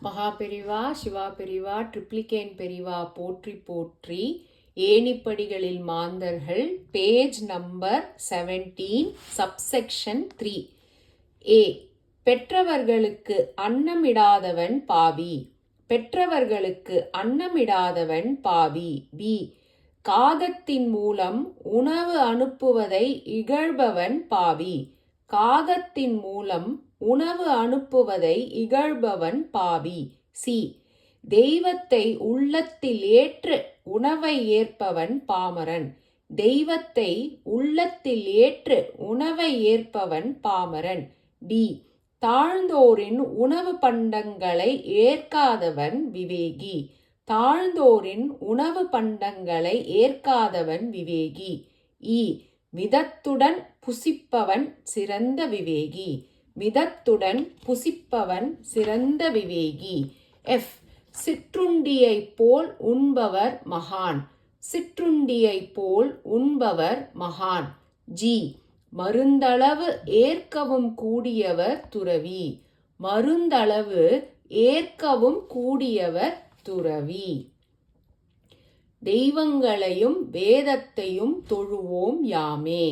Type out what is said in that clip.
மகா பெரிவா, சிவா பெரிவா, ட்ரிப்ளிகேன் பெரிவா போற்றி போற்றி. ஏணிப்படிகளில் மாந்தர்கள், பேஜ் நம்பர் 17, சப்செக்ஷன் 3. ஏ. பெற்றவர்களுக்கு அன்னமிடாதவன் பாவி. பெற்றவர்களுக்கு அன்னமிடாதவன் பாவி. பி. காகத்தின் மூலம் உணவு அனுப்புவதை இகழ்பவன் பாவி. காகத்தின் மூலம் உணவு அனுப்புவதை இகழ்பவன் பாவி. சி. தெய்வத்தை உள்ளத்தில் ஏற்று உணவை ஏற்பவன் பாமரன். தெய்வத்தை உள்ளத்தில் ஏற்று உணவை ஏற்பவன் பாமரன். டி. தாழ்ந்தோரின் உணவு பண்டங்களை ஏற்காதவன் விவேகி. தாழ்ந்தோரின் உணவு பண்டங்களை ஏற்காதவன் விவேகி. இ. மிதத்துடன் புசிப்பவன் சிறந்த விவேகி. மிதத்துடன் புசிப்பவன் சிறந்த விவேகி. எஃப். சிற்றுண்டியைப் போல் உண்பவர் மகான். சிற்றுண்டியைப் போல் உண்பவர் மகான். ஜி. மருந்தளவு ஏற்கவும் கூடியவர் துறவி. மருந்தளவு ஏற்கவும் கூடியவர் துறவி. தெய்வங்களையும் வேதத்தையும் தொழுவோம் யாமே.